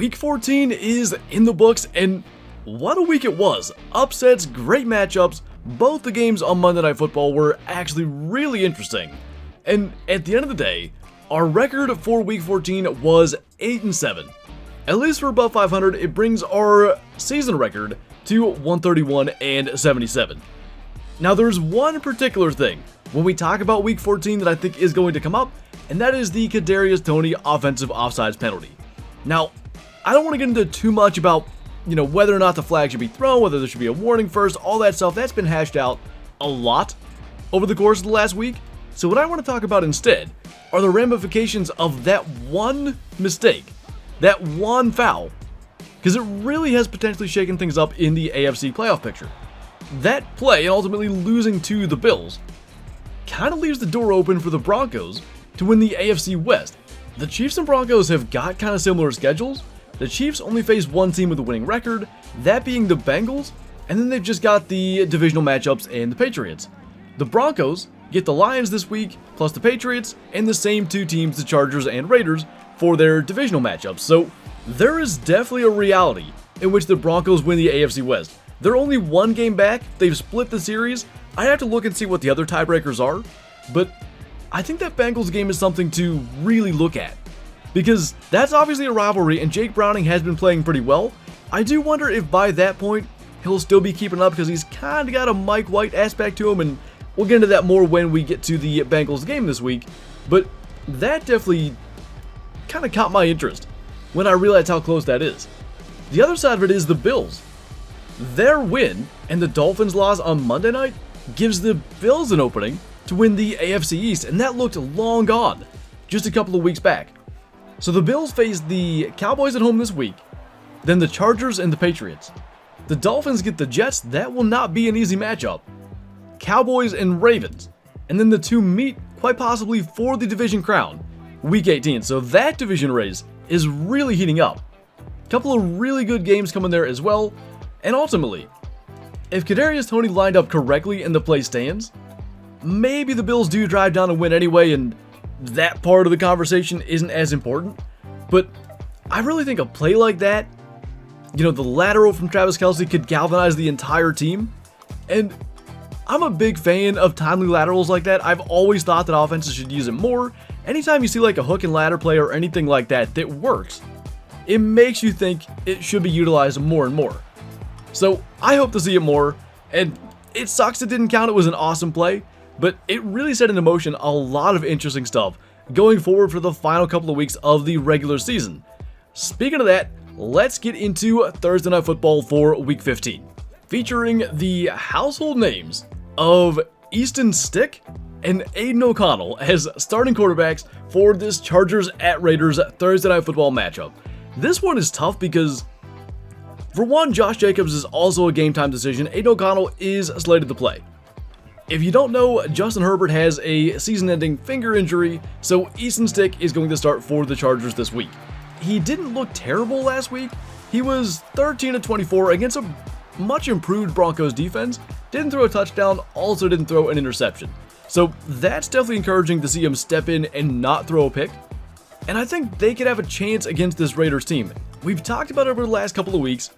Week 14 is in the books, and what a week it was. Upsets, great matchups. Both the games on Monday Night Football were actually really interesting. And at the end of the day, our record for Week 14 was 8-7. At least for above 500, it brings our season record to 131-77. Now there's one particular thing when we talk about Week 14 that I think is going to come up, and that is the Kadarius Toney offensive offsides penalty. Now, I don't want to get into too much about, whether or not the flag should be thrown, whether there should be a warning first, all that stuff. That's been hashed out a lot over the course of the last week. So what I want to talk about instead are the ramifications of that one mistake, that one foul, because it really has potentially shaken things up in the AFC playoff picture. That play, and ultimately losing to the Bills, kind of leaves the door open for the Broncos to win the AFC West. The Chiefs and Broncos have got kind of similar schedules. The Chiefs only face one team with a winning record, that being the Bengals, and then they've just got the divisional matchups and the Patriots. The Broncos get the Lions this week, plus the Patriots, and the same two teams, the Chargers and Raiders, for their divisional matchups. So there is definitely a reality in which the Broncos win the AFC West. They're only one game back, they've split the series. I'd have to look and see what the other tiebreakers are, but I think that Bengals game is something to really look at, because that's obviously a rivalry and Jake Browning has been playing pretty well. I do wonder if by that point he'll still be keeping up, because he's kind of got a Mike White aspect to him, and we'll get into that more when we get to the Bengals game this week. But that definitely kind of caught my interest when I realized how close that is. The other side of it is the Bills. Their win and the Dolphins' loss on Monday night gives the Bills an opening to win the AFC East, and that looked long gone just a couple of weeks back. So the Bills face the Cowboys at home this week, then the Chargers and the Patriots. The Dolphins get the Jets. That will not be an easy matchup. Cowboys and Ravens, and then the two meet quite possibly for the division crown Week 18. So that division race is really heating up. A couple of really good games coming there as well. And ultimately, if Kadarius Toney lined up correctly and the play stands, maybe the Bills do drive down and win anyway, and that part of the conversation isn't as important. But I really think a play like that, the lateral from Travis Kelce, could galvanize the entire team. And I'm a big fan of timely laterals like that. I've always thought that offenses should use it more. Anytime you see like a hook and ladder play or anything like that that works, it makes you think it should be utilized more and more. So I hope to see it more, and it sucks it didn't count. It was an awesome play, but it really set into motion a lot of interesting stuff going forward for the final couple of weeks of the regular season. Speaking of that, let's get into Thursday Night Football for Week 15, featuring the household names of Easton Stick and Aiden O'Connell as starting quarterbacks for this Chargers at Raiders Thursday Night Football matchup. This one is tough because, for one, Josh Jacobs is also a game time decision. Aiden O'Connell is slated to play. If you don't know, Justin Herbert has a season-ending finger injury, so Easton Stick is going to start for the Chargers this week. He didn't look terrible last week. He was 13-24 against a much improved Broncos defense. Didn't throw a touchdown, also didn't throw an interception. So that's definitely encouraging to see him step in and not throw a pick. And I think they could have a chance against this Raiders team. We've talked about it over the last couple of weeks.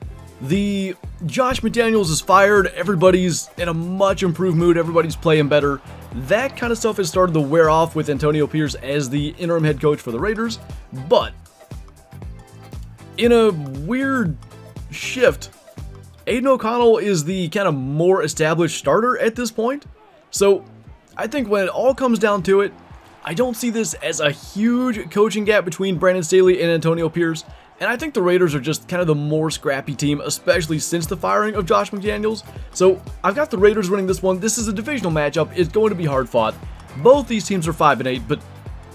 The Josh McDaniels is fired. Everybody's in a much improved mood. Everybody's playing better. That kind of stuff has started to wear off with Antonio Pierce as the interim head coach for the Raiders. But in a weird shift, Aiden O'Connell is the kind of more established starter at this point. So I think when it all comes down to it, I don't see this as a huge coaching gap between Brandon Staley and Antonio Pierce. And I think the Raiders are just kind of the more scrappy team, especially since the firing of Josh McDaniels. So I've got the Raiders winning this one. This is a divisional matchup. It's going to be hard fought. Both these teams are 5-8, but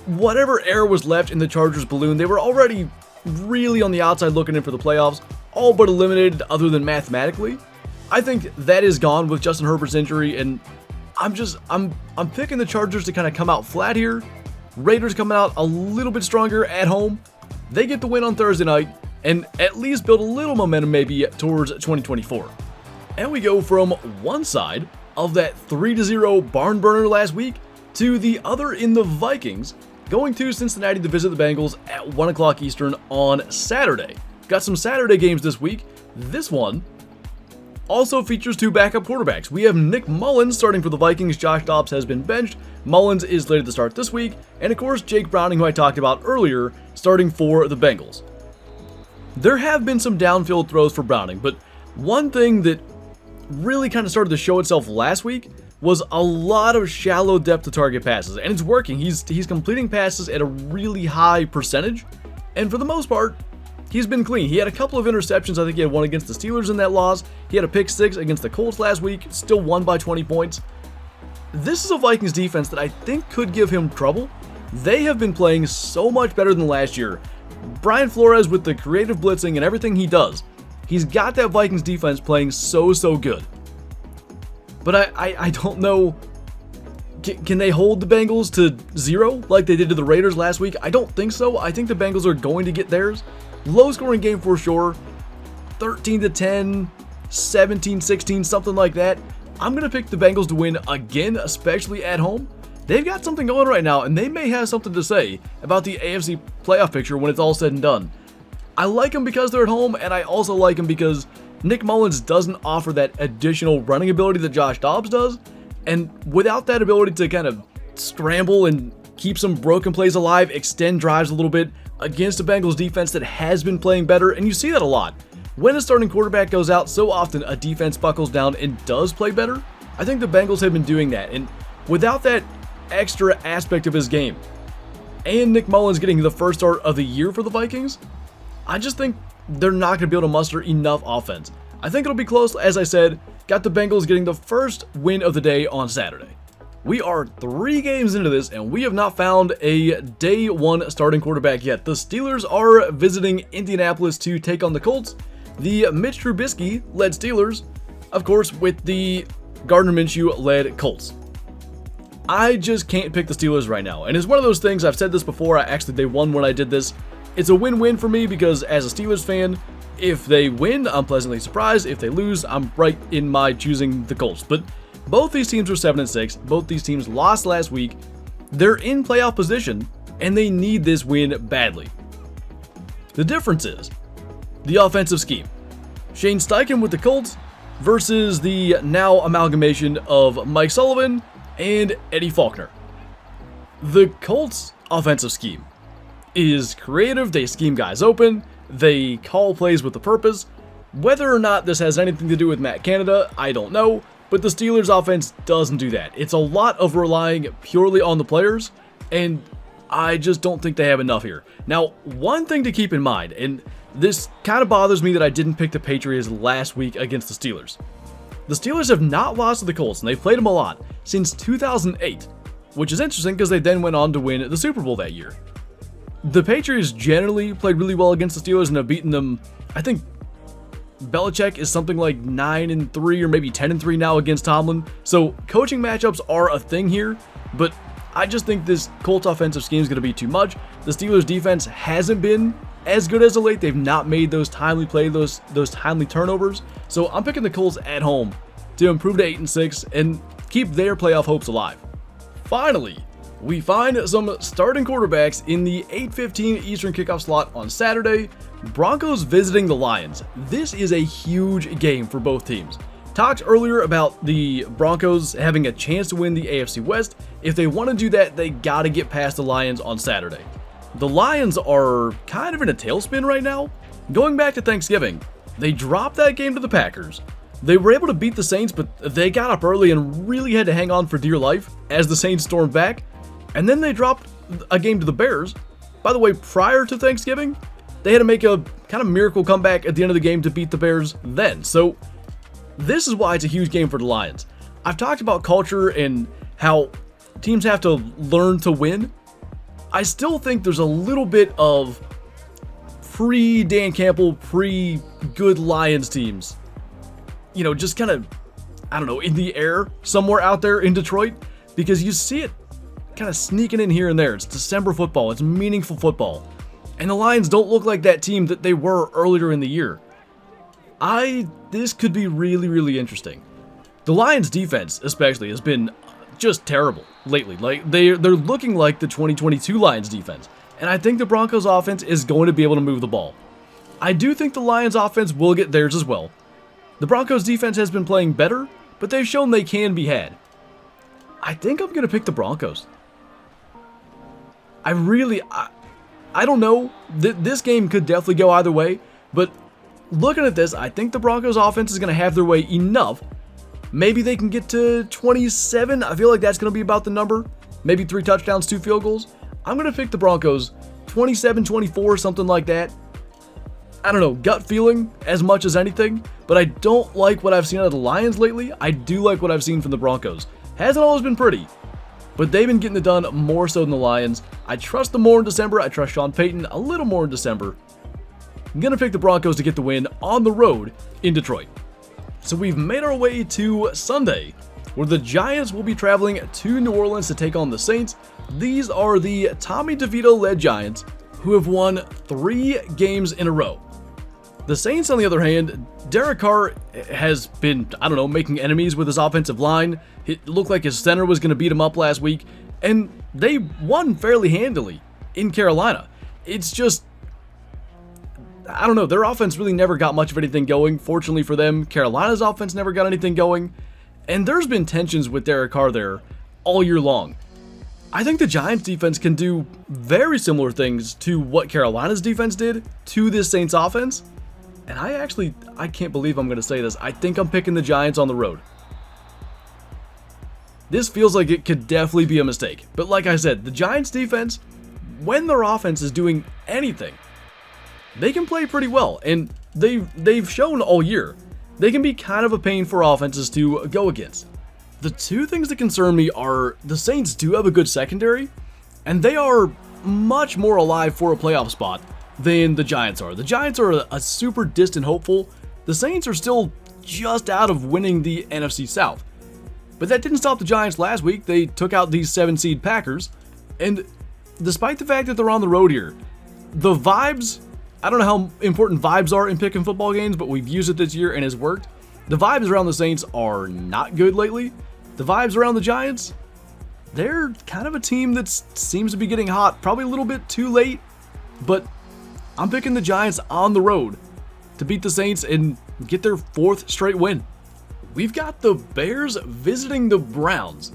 whatever air was left in the Chargers balloon, they were already really on the outside looking in for the playoffs, all but eliminated other than mathematically. I think that is gone with Justin Herbert's injury, and I'm picking the Chargers to kind of come out flat here. Raiders coming out a little bit stronger at home. They get the win on Thursday night and at least build a little momentum maybe towards 2024. And we go from one side of that 3-0 barn burner last week to the other in the Vikings, going to Cincinnati to visit the Bengals at 1 o'clock Eastern on Saturday. got some Saturday games this week. This one also features 2 backup quarterbacks. We have Nick Mullins starting for the Vikings. Josh Dobbs has been benched. Mullins is slated to start this week. And of course, Jake Browning, who I talked about earlier, starting for the Bengals. There have been some downfield throws for Browning, but one thing that really kind of started to show itself last week was a lot of shallow depth to target passes, and it's working. He's completing passes at a really high percentage, and for the most part, he's been clean. He had a couple of interceptions. I think he had one against the Steelers in that loss. He had a pick 6 against the Colts last week, still won by 20 points. This is a Vikings defense that I think could give him trouble. They have been playing so much better than last year. Brian Flores, with the creative blitzing and everything he does, he's got that Vikings defense playing so good. But I don't know, can they hold the Bengals to 0 like they did to the Raiders last week? I don't think so. I think the Bengals are going to get theirs. Low scoring game for sure, 13-10, 17-16, something like that. I'm going to pick the Bengals to win again, especially at home. They've got something going right now, and they may have something to say about the AFC playoff picture when it's all said and done. I like them because they're at home, and I also like them because Nick Mullins doesn't offer that additional running ability that Josh Dobbs does, and without that ability to kind of scramble and keep some broken plays alive, extend drives a little bit against a Bengals defense that has been playing better, and you see that a lot. When a starting quarterback goes out, so often a defense buckles down and does play better. I think the Bengals have been doing that, and without that extra aspect of his game, and Nick Mullins getting the first start of the year for the Vikings, I just think they're not going to be able to muster enough offense. I think it'll be close, as I said. Got the Bengals getting the first win of the day on Saturday. We are 3 games into this, and we have not found a day 1 starting quarterback yet. The Steelers are visiting Indianapolis to take on the Colts. The Mitch Trubisky-led Steelers, of course, with the Gardner Minshew-led Colts. I just can't pick the Steelers right now, and it's one of those things, I've said this before, they won when I did this. It's a win-win for me because as a Steelers fan, if they win, I'm pleasantly surprised. If they lose, I'm right in my choosing the Colts. But both these teams are 7-6. Both these teams lost last week. They're in playoff position, and they need this win badly. The difference is the offensive scheme. Shane Steichen with the Colts versus the now amalgamation of Mike Sullivan and Eddie Faulkner. The Colts' offensive scheme is creative. They scheme guys open. They call plays with a purpose. Whether or not this has anything to do with Matt Canada, I don't know, but the Steelers' offense doesn't do that. It's a lot of relying purely on the players, and I just don't think they have enough here. Now, one thing to keep in mind, and this kind of bothers me that I didn't pick the Patriots last week against the Steelers. The Steelers have not lost to the Colts, and they've played them a lot, since 2008, which is interesting because they then went on to win the Super Bowl that year. The Patriots generally played really well against the Steelers and have beaten them. I think Belichick is something like 9-3 or maybe 10-3 now against Tomlin. So coaching matchups are a thing here, but I just think this Colts offensive scheme is going to be too much. The Steelers defense hasn't been as good as of late. They've not made those timely plays, those timely turnovers. So I'm picking the Colts at home to improve to 8-6 and keep their playoff hopes alive. Finally, we find some starting quarterbacks in the 8:15 Eastern kickoff slot on Saturday. Broncos visiting the Lions. This is a huge game for both teams. Talked earlier about the Broncos having a chance to win the AFC West. If they want to do that, they got to get past the Lions on Saturday. The Lions are kind of in a tailspin right now. Going back to Thanksgiving, they dropped that game to the Packers. They were able to beat the Saints, but they got up early and really had to hang on for dear life as the Saints stormed back. And then they dropped a game to the Bears. By the way, prior to Thanksgiving, they had to make a kind of miracle comeback at the end of the game to beat the Bears then. So this is why it's a huge game for the Lions. I've talked about culture and how teams have to learn to win. I still think there's a little bit of pre-Dan Campbell, pre-good Lions teams, just kind of, in the air somewhere out there in Detroit, because you see it kind of sneaking in here and there. It's December football. It's meaningful football. And the Lions don't look like that team that they were earlier in the year. This could be really, really interesting. The Lions defense, especially, has been just terrible lately. Like they're looking like the 2022 Lions defense. And I think the Broncos offense is going to be able to move the ball. I do think the Lions offense will get theirs as well. The Broncos defense has been playing better, but they've shown they can be had. I think I'm going to pick the Broncos. I don't know. This game could definitely go either way, but looking at this, I think the Broncos offense is going to have their way enough. Maybe they can get to 27. I feel like that's going to be about the number. Maybe 3 touchdowns, 2 field goals. I'm going to pick the Broncos 27-24, something like that. I don't know, gut feeling as much as anything, but I don't like what I've seen out of the Lions lately. I do like what I've seen from the Broncos. Hasn't always been pretty, but they've been getting it done more so than the Lions. I trust them more in December. I trust Sean Payton a little more in December. I'm going to pick the Broncos to get the win on the road in Detroit. So we've made our way to Sunday, where the Giants will be traveling to New Orleans to take on the Saints. These are the Tommy DeVito-led Giants, who have won 3 games in a row. The Saints, on the other hand, Derek Carr has been, making enemies with his offensive line. It looked like his center was going to beat him up last week, and they won fairly handily in Carolina. It's just, their offense really never got much of anything going. Fortunately for them, Carolina's offense never got anything going, and there's been tensions with Derek Carr there all year long. I think the Giants defense can do very similar things to what Carolina's defense did to this Saints offense. And I can't believe I'm going to say this. I think I'm picking the Giants on the road. This feels like it could definitely be a mistake. But like I said, the Giants defense, when their offense is doing anything, they can play pretty well. And they've shown all year they can be kind of a pain for offenses to go against. The 2 things that concern me are the Saints do have a good secondary, and they are much more alive for a playoff spot than the Giants are. The Giants are a super distant hopeful. The Saints are still just out of winning the NFC South. But that didn't stop the Giants last week. They took out these 7-seed Packers. And despite the fact that they're on the road here, the vibes, I don't know how important vibes are in picking football games, but we've used it this year and it's worked. The vibes around the Saints are not good lately. The vibes around the Giants, they're kind of a team that seems to be getting hot. Probably a little bit too late, but I'm picking the Giants on the road to beat the Saints and get their 4th straight win. We've got the Bears visiting the Browns.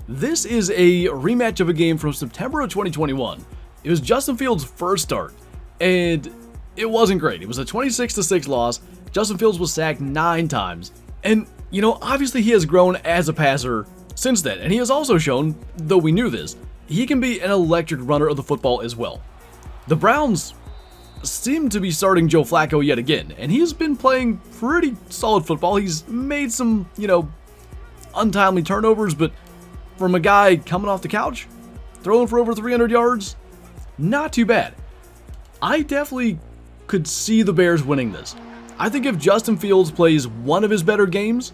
This is a rematch of a game from September of 2021. It was Justin Fields' first start, and it wasn't great. It was a 26-6 loss. Justin Fields was sacked 9 times. And, obviously he has grown as a passer since then. And he has also shown, though we knew this, he can be an electric runner of the football as well. The Browns seem to be starting Joe Flacco yet again, and he's been playing pretty solid football. He's made some, untimely turnovers, but from a guy coming off the couch, throwing for over 300 yards, not too bad. I definitely could see the Bears winning this. I think if Justin Fields plays one of his better games,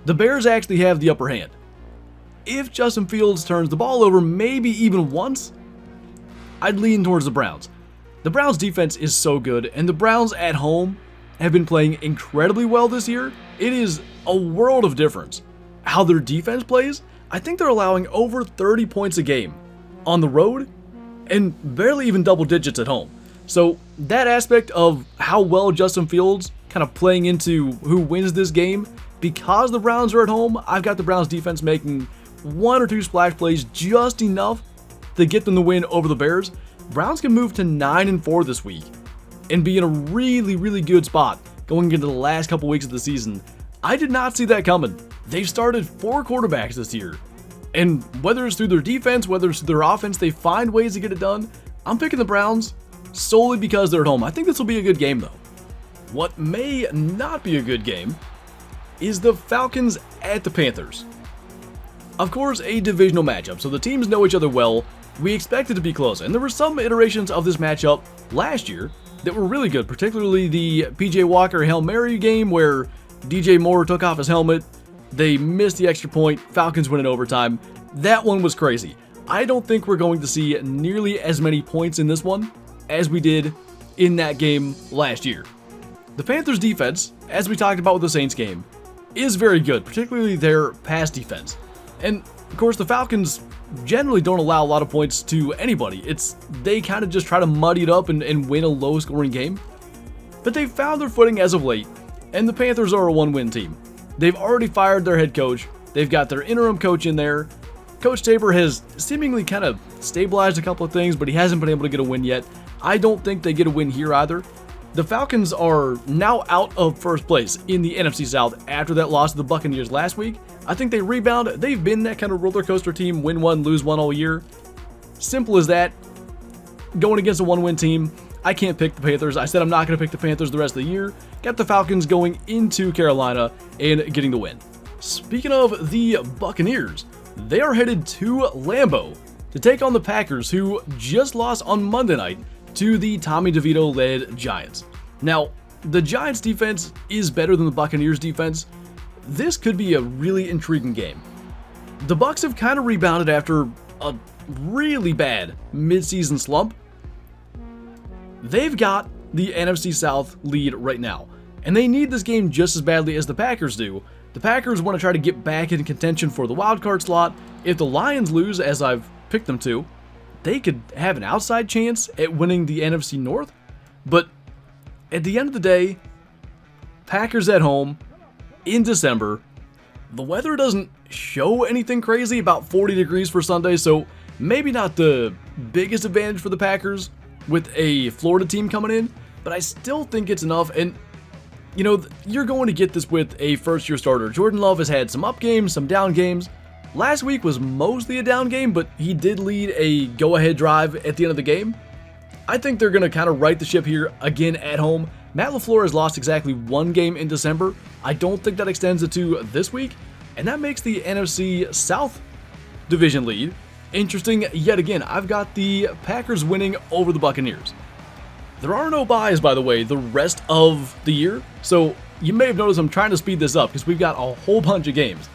the Bears actually have the upper hand. If Justin Fields turns the ball over maybe even once, I'd lean towards the Browns. The Browns defense is so good, and the Browns at home have been playing incredibly well this year. It is a world of difference how their defense plays. I think they're allowing over 30 points a game on the road and barely even double digits at home. So that aspect of how well Justin Fields kind of playing into who wins this game, because the Browns are at home, I've got the Browns defense making 1 or 2 splash plays just enough to get them the win over the Bears. Browns can move to 9-4 this week and be in a really, really good spot going into the last couple weeks of the season. I did not see that coming. They've started 4 quarterbacks this year, and whether it's through their defense, whether it's through their offense, they find ways to get it done. I'm picking the Browns solely because they're at home. I think this will be a good game, though. What may not be a good game is the Falcons at the Panthers. Of course, a divisional matchup, so the teams know each other well. We expect it to be close, and there were some iterations of this matchup last year that were really good, particularly the PJ Walker Hail Mary game where DJ Moore took off his helmet, they missed the extra point, Falcons win in overtime. That one was crazy. I don't think we're going to see nearly as many points in this one as we did in that game last year. The Panthers defense, as we talked about with the Saints game, is very good, particularly their pass defense. And of course the Falcons generally don't allow a lot of points to anybody. They kind of just try to muddy it up and win a low scoring game. but they've found their footing as of late, and the Panthers are a one-win team. They've already fired their head coach. They've got their interim coach in there. Coach Tabor has seemingly kind of stabilized a couple of things, but he hasn't been able to get a win yet. I don't think they get a win here either. The Falcons are now out of first place in the NFC South after that loss to the Buccaneers last week. I think they rebound. They've been that kind of roller coaster team, win one, lose one all year. Simple as that. Going against a one-win team, I can't pick the Panthers. I said I'm not going to pick the Panthers the rest of the year. Got the Falcons going into Carolina and getting the win. Speaking of the Buccaneers, they are headed to Lambeau to take on the Packers, who just lost on Monday night to the Tommy DeVito-led Giants. Now, the Giants defense is better than the Buccaneers defense. This could be a really intriguing game. The Bucs have kind of rebounded after a really bad midseason slump. They've got the NFC South lead right now, and they need this game just as badly as the Packers do. The Packers want to try to get back in contention for the wildcard slot. If the Lions lose, as I've picked them to, they could have an outside chance at winning the NFC North. But at the end of the day, Packers at home in December. The weather doesn't show anything crazy, about 40 degrees for Sunday, so maybe not the biggest advantage for the Packers with a Florida team coming in, but I still think it's enough. And you know, you're going to get this with a first-year starter. Jordan Love has had some up games, some down games. Last week was mostly a down game, but he did lead a go-ahead drive at the end of the game. I think they're going to kind of right the ship here again at home. Matt LaFleur has lost exactly one game in December. I don't think that extends it to this week, and that makes the NFC South division lead interesting yet again. I've got the Packers winning over the Buccaneers. There are no buys, by the way, the rest of the year, so you may have noticed I'm trying to speed this up because we've got a whole bunch of games.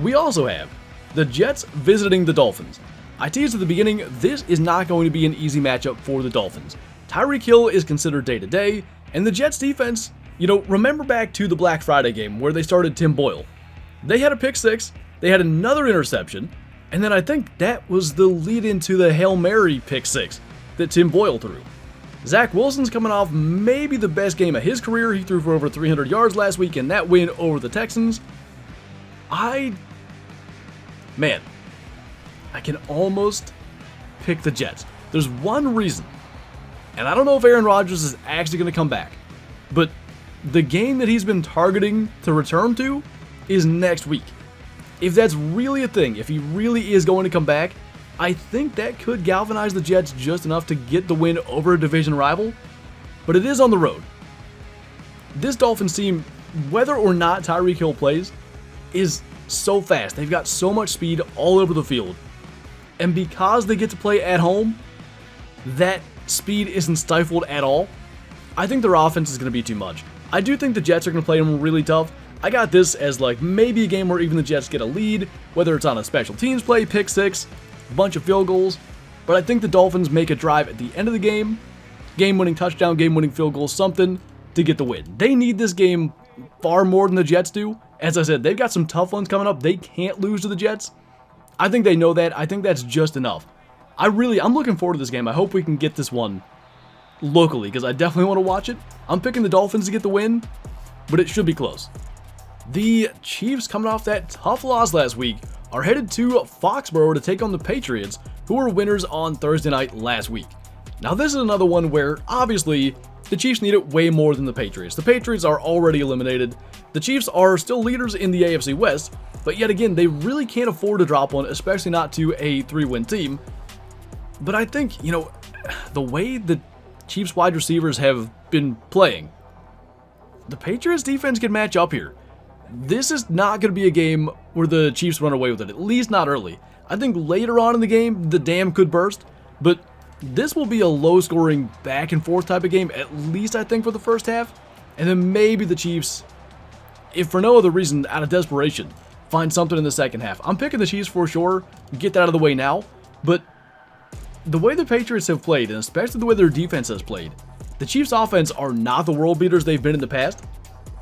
We also have the Jets visiting the Dolphins. I teased at the beginning, this is not going to be an easy matchup for the Dolphins. Tyreek Hill is considered day-to-day, and the Jets defense, you know, remember back to the Black Friday game where they started Tim Boyle. They had a pick six, they had another interception, and then I think that was the lead into the Hail Mary pick six that Tim Boyle threw. Zach Wilson's coming off maybe the best game of his career. He threw for over 300 yards last week in that win over the Texans. Man, I can almost pick the Jets. There's one reason, and I don't know if Aaron Rodgers is actually going to come back, but the game that he's been targeting to return to is next week. If that's really a thing, if he really is going to come back, I think that could galvanize the Jets just enough to get the win over a division rival, but it is on the road. This Dolphins team, whether or not Tyreek Hill plays, is so fast. They've got so much speed all over the field, and because they get to play at home, that speed isn't stifled at all. I think their offense is going to be too much. I do think the Jets are going to play them really tough. I got this as like maybe a game where even the Jets get a lead, whether it's on a special teams play, pick six, a bunch of field goals, but I think the Dolphins make a drive at the end of the game, game-winning touchdown, game-winning field goal, something to get the win. They need this game far more than the Jets do. As I said, they've got some tough ones coming up. They can't lose to the Jets. I think they know that. I think that's just enough. I'm looking forward to this game. I hope we can get this one locally because I definitely want to watch it. I'm picking the Dolphins to get the win, but it should be close. The Chiefs, coming off that tough loss last week, are headed to Foxborough to take on the Patriots, who were winners on Thursday night last week. Now this is another one where, obviously, the Chiefs need it way more than the Patriots. The Patriots are already eliminated. The Chiefs are still leaders in the AFC West, but yet again, they really can't afford to drop one, especially not to a 3-win team. But I think, you know, the way the Chiefs wide receivers have been playing, the Patriots defense can match up here. This is not going to be a game where the Chiefs run away with it, at least not early. I think later on in the game, the dam could burst, but this will be a low-scoring back-and-forth type of game, at least I think for the first half, and then maybe the Chiefs, if for no other reason, out of desperation, find something in the second half. I'm picking the Chiefs for sure, get that out of the way now, but the way the Patriots have played, and especially the way their defense has played, the Chiefs' offense are not the world beaters they've been in the past.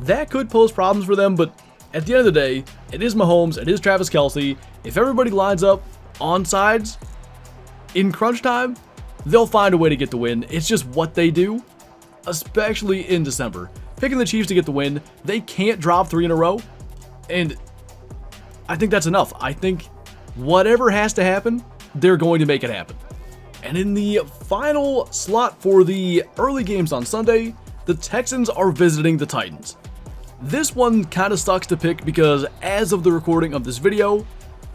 That could pose problems for them, but at the end of the day, it is Mahomes, it is Travis Kelce. If everybody lines up on sides in crunch time, they'll find a way to get the win. It's just what they do. especially in December. Picking the Chiefs to get the win, they can't drop 3 in a row, and I think that's enough. I think whatever has to happen, they're going to make it happen. And in the final slot for the early games on Sunday, the Texans are visiting the Titans. This one kind of sucks to pick because as of the recording of this video,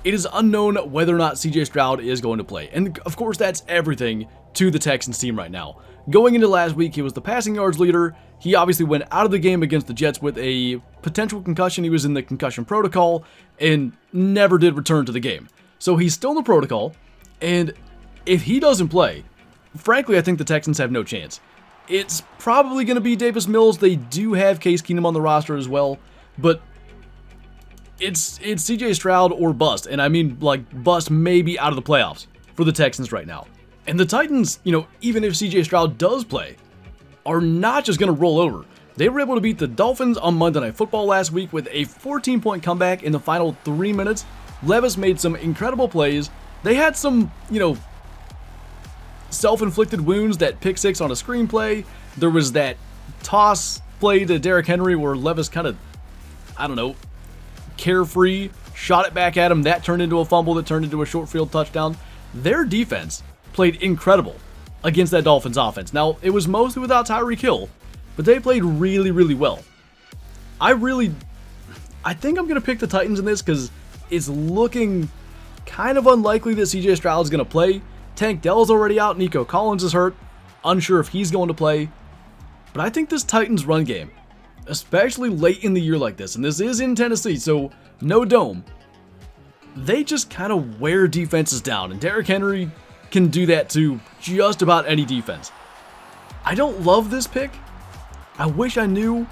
it is unknown whether or not CJ Stroud is going to play. And of course, that's everything to the Texans team right now. Going into last week, he was the passing yards leader. He obviously went out of the game against the Jets with a potential concussion. He was in the concussion protocol and never did return to the game. So he's still in the protocol, and if he doesn't play, frankly, I think the Texans have no chance. It's probably going to be Davis Mills. They do have Case Keenum on the roster as well, but it's CJ Stroud or bust, and I mean like bust maybe out of the playoffs for the Texans right now. And the Titans, even if CJ Stroud does play, are not just going to roll over. They were able to beat the Dolphins on Monday Night Football last week with a 14-point comeback in the final 3 minutes. Levis made some incredible plays. They had some, self-inflicted wounds, that pick six on a screenplay. There was that toss play to Derrick Henry where Levis kind of, carefree, shot it back at him. That turned into a fumble that turned into a short field touchdown. Their defense played incredible against that Dolphins offense. Now, it was mostly without Tyreek Hill, but they played really, really well. I think I'm going to pick the Titans in this because it's looking kind of unlikely that CJ Stroud is going to play. Tank Dell's already out. Nico Collins is hurt. Unsure if he's going to play. But I think this Titans run game, especially late in the year like this, and this is in Tennessee, so no dome, they just kind of wear defenses down, and Derrick Henry can do that to just about any defense. I don't love this pick. I wish I knew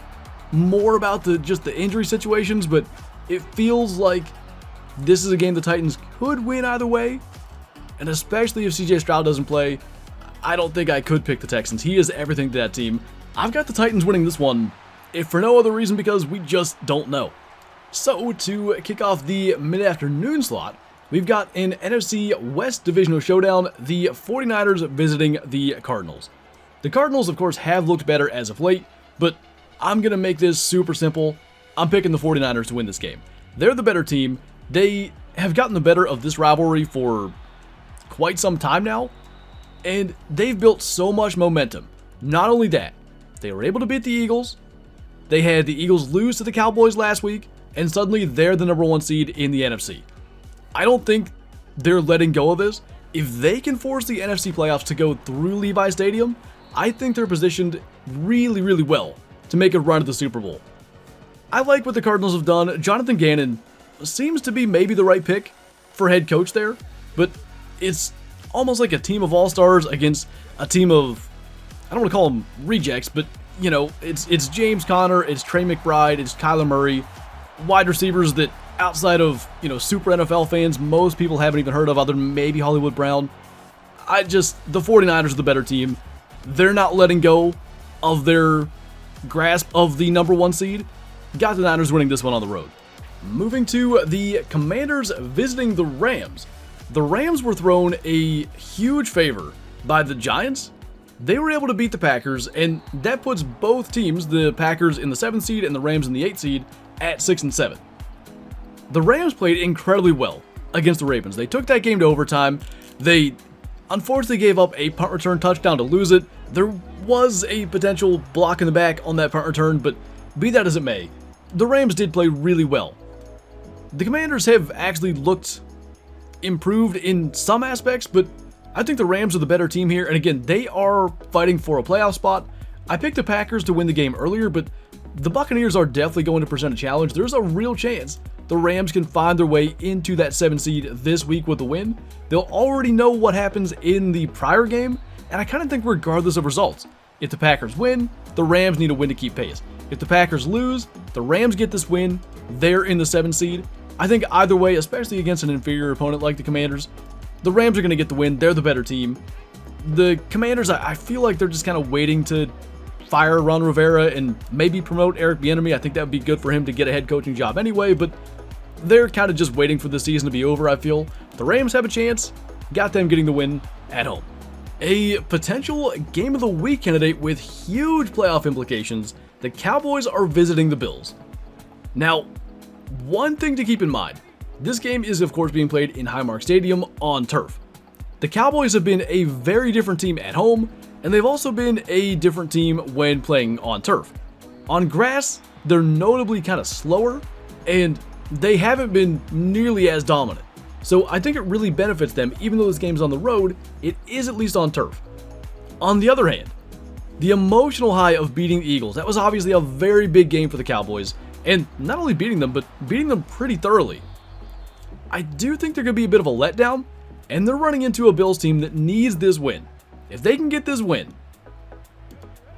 more about the injury situations, but it feels like this is a game the Titans could win either way, and especially if CJ Stroud doesn't play, I don't think I could pick the Texans. He is everything to that team. I've got the Titans winning this one, if for no other reason because we just don't know. So to kick off the mid-afternoon slot, we've got an NFC West divisional showdown, the 49ers visiting the Cardinals. The Cardinals, of course, have looked better as of late, but I'm going to make this super simple. I'm picking the 49ers to win this game. They're the better team. They have gotten the better of this rivalry for quite some time now, and they've built so much momentum. Not only that, they were able to beat the Eagles. They had the Eagles lose to the Cowboys last week, and suddenly they're the number one seed in the NFC. I don't think they're letting go of this. If they can force the NFC playoffs to go through Levi Stadium, I think they're positioned really, really well to make a run to the Super Bowl. I like what the Cardinals have done. Jonathan Gannon seems to be maybe the right pick for head coach there, but it's almost like a team of all-stars against a team of, I don't want to call them rejects, but it's James Conner, it's Trey McBride, it's Kyler Murray, wide receivers that outside of, super NFL fans, most people haven't even heard of other than maybe Hollywood Brown. The 49ers are the better team. They're not letting go of their grasp of the number one seed. Got the Niners winning this one on the road. Moving to the Commanders visiting the Rams. The Rams were thrown a huge favor by the Giants. They were able to beat the Packers, and that puts both teams, the Packers in the 7th seed and the Rams in the 8th seed, at 6 and 7. The Rams played incredibly well against the Ravens. They took that game to overtime. They unfortunately gave up a punt return touchdown to lose it. There was a potential block in the back on that punt return, but be that as it may, the Rams did play really well. The Commanders have actually looked improved in some aspects, but I think the Rams are the better team here, and again, they are fighting for a playoff spot. I picked the Packers to win the game earlier, but the Buccaneers are definitely going to present a challenge. There's a real chance the Rams can find their way into that 7 seed this week with a win. They'll already know what happens in the prior game, and I kind of think regardless of results, if the Packers win, the Rams need a win to keep pace. If the Packers lose, the Rams get this win, they're in the 7 seed. I think either way, especially against an inferior opponent like the Commanders, the Rams are going to get the win. They're the better team. The Commanders, I feel like they're just kind of waiting to fire Ron Rivera and maybe promote Eric Bieniemy. I think that would be good for him to get a head coaching job anyway, but they're kind of just waiting for the season to be over, I feel. The Rams have a chance. Got them getting the win at home. A potential Game of the Week candidate with huge playoff implications, the Cowboys are visiting the Bills. Now, one thing to keep in mind, this game is of course being played in Highmark Stadium on turf. The Cowboys have been a very different team at home, and they've also been a different team when playing on turf. On grass, they're notably kind of slower, and they haven't been nearly as dominant. So I think it really benefits them, even though this game's on the road, it is at least on turf. On the other hand, the emotional high of beating the Eagles, that was obviously a very big game for the Cowboys, and not only beating them, but beating them pretty thoroughly. I do think there could be a bit of a letdown, and they're running into a Bills team that needs this win. If they can get this win,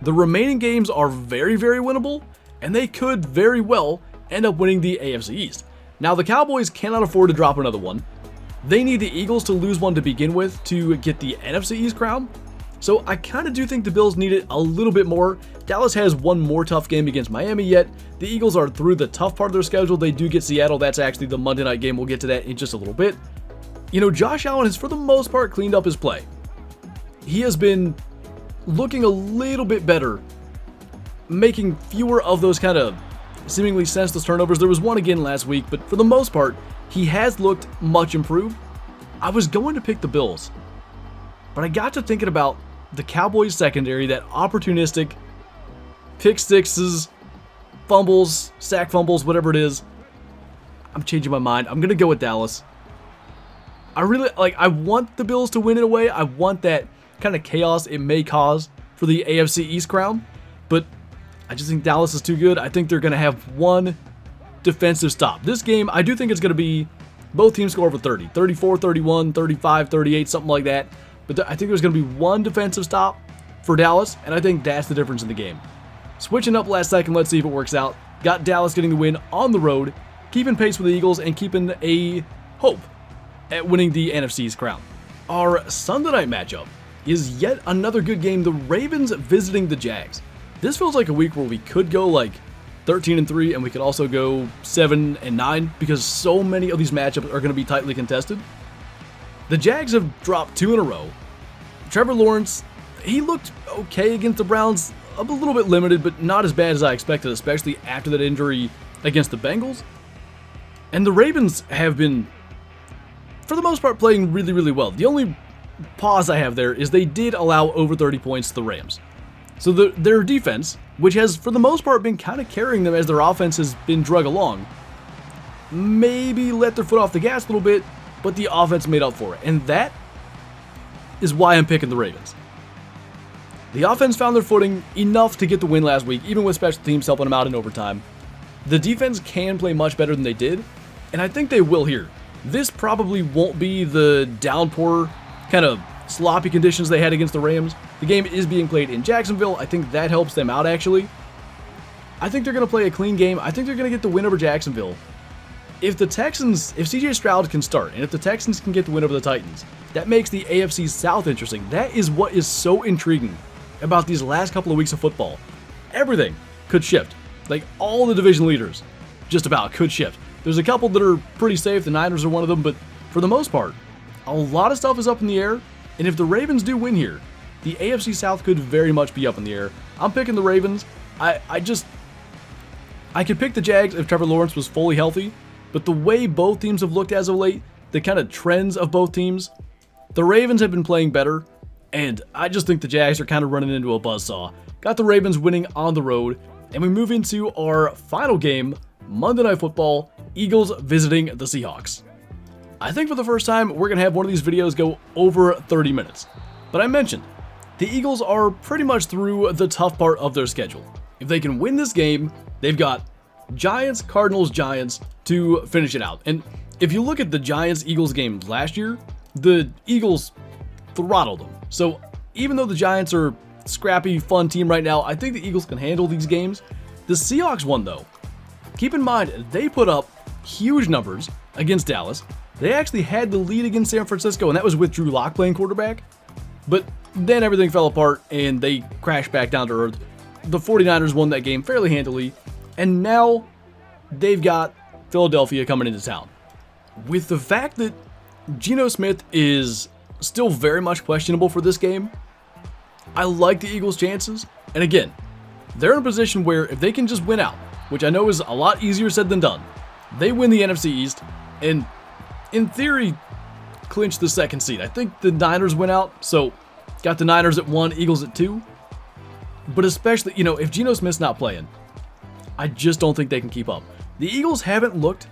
the remaining games are very, very winnable, and they could very well end up winning the AFC East. Now, the Cowboys cannot afford to drop another one. They need the Eagles to lose one to begin with to get the NFC East crown. So I kind of do think the Bills need it a little bit more. Dallas has one more tough game against Miami yet. The Eagles are through the tough part of their schedule. They do get Seattle. That's actually the Monday night game. We'll get to that in just a little bit. You know, Josh Allen has for the most part cleaned up his play. He has been looking a little bit better, making fewer of those kind of seemingly senseless turnovers. There was one again last week, but for the most part, he has looked much improved. I was going to pick the Bills, but I got to thinking about the Cowboys secondary, that opportunistic pick sixes, fumbles, sack fumbles, whatever it is. I'm changing my mind. I'm going to go with Dallas. I want the Bills to win in a way. I want that kind of chaos it may cause for the AFC East crown, but I just think Dallas is too good. I think they're going to have one defensive stop. This game, I do think it's going to be both teams score over 30, 34, 31, 35, 38, something like that. But I think there's going to be one defensive stop for Dallas, and I think that's the difference in the game. Switching up last second, let's see if it works out. Got Dallas getting the win on the road, keeping pace with the Eagles, and keeping a hope at winning the NFC's crown. Our Sunday night matchup is yet another good game, the Ravens visiting the Jags. This feels like a week where we could go like 13-3, and we could also go 7-9 because so many of these matchups are going to be tightly contested. The Jags have dropped 2 in a row. Trevor Lawrence, he looked okay against the Browns, a little bit limited, but not as bad as I expected, especially after that injury against the Bengals. And the Ravens have been, for the most part, playing really, really well. The only pause I have there is they did allow over 30 points to the Rams. So their defense, which has for the most part been kind of carrying them as their offense has been drug along, maybe let their foot off the gas a little bit, but the offense made up for it. And that is why I'm picking the Ravens. The offense found their footing enough to get the win last week, even with special teams helping them out in overtime. The defense can play much better than they did, and I think they will here. This probably won't be the downpour kind of sloppy conditions they had against the Rams. The game is being played in Jacksonville. I think that helps them out, actually. I think they're going to play a clean game. I think they're going to get the win over Jacksonville. If CJ Stroud can start, and if the Texans can get the win over the Titans, that makes the AFC South interesting. That is what is so intriguing about these last couple of weeks of football. Everything could shift. Like, all the division leaders just about could shift. There's a couple that are pretty safe. The Niners are one of them, but for the most part, a lot of stuff is up in the air. And if the Ravens do win here, the AFC South could very much be up in the air. I'm picking the Ravens. I could pick the Jags if Trevor Lawrence was fully healthy, but the way both teams have looked as of late, the kind of trends of both teams, the Ravens have been playing better, and I just think the Jags are kind of running into a buzzsaw. Got the Ravens winning on the road, and we move into our final game, Monday Night Football, Eagles visiting the Seahawks. I think for the first time, we're going to have one of these videos go over 30 minutes. But I mentioned, the Eagles are pretty much through the tough part of their schedule. If they can win this game, they've got Giants, Cardinals, Giants to finish it out. And if you look at the Giants-Eagles game last year, the Eagles throttled them. So even though the Giants are a scrappy, fun team right now, I think the Eagles can handle these games. The Seahawks won, though. Keep in mind, they put up huge numbers against Dallas. They actually had the lead against San Francisco, and that was with Drew Lock playing quarterback. But then everything fell apart, and they crashed back down to earth. The 49ers won that game fairly handily, and now they've got Philadelphia coming into town. With the fact that Geno Smith is still very much questionable for this game. I like the Eagles' chances, and again, they're in a position where if they can just win out, which I know is a lot easier said than done, they win the NFC East, and in theory, clinch the second seed. I think the Niners win out, so got the Niners at 1, Eagles at 2. But especially, if Geno Smith's not playing, I just don't think they can keep up. The Eagles haven't looked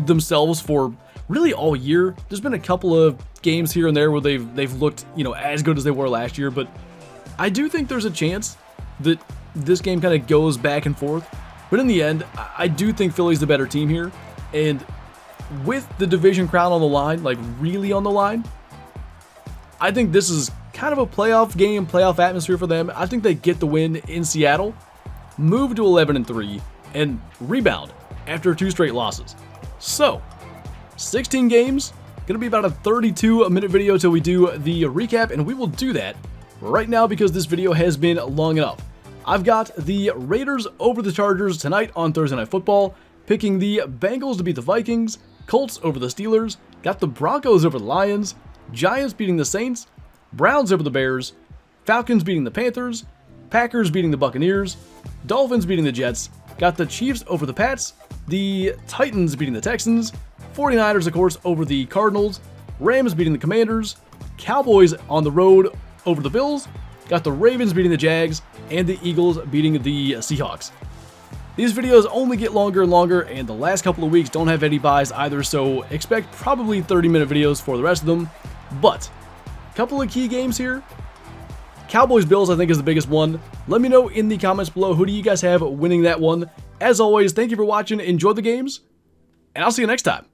themselves for really all year. There's been a couple of games here and there where they've looked, as good as they were last year, but I do think there's a chance that this game kind of goes back and forth. But in the end, I do think Philly's the better team here, and with the division crown on the line, like really on the line, I think this is kind of a playoff game, playoff atmosphere for them. I think they get the win in Seattle, move to 11-3, and rebound after 2 straight losses. So, 16 games, gonna be about a 32-minute video till we do the recap, and we will do that right now because this video has been long enough. I've got the Raiders over the Chargers tonight on Thursday Night Football, picking the Bengals to beat the Vikings, Colts over the Steelers, got the Broncos over the Lions, Giants beating the Saints, Browns over the Bears, Falcons beating the Panthers, Packers beating the Buccaneers, Dolphins beating the Jets, got the Chiefs over the Pats, the Titans beating the Texans, 49ers, of course, over the Cardinals, Rams beating the Commanders, Cowboys on the road over the Bills, got the Ravens beating the Jags, and the Eagles beating the Seahawks. These videos only get longer and longer, and the last couple of weeks don't have any buys either, so expect probably 30-minute videos for the rest of them. But, a couple of key games here. Cowboys-Bills, I think, is the biggest one. Let me know in the comments below, who do you guys have winning that one? As always, thank you for watching, enjoy the games, and I'll see you next time.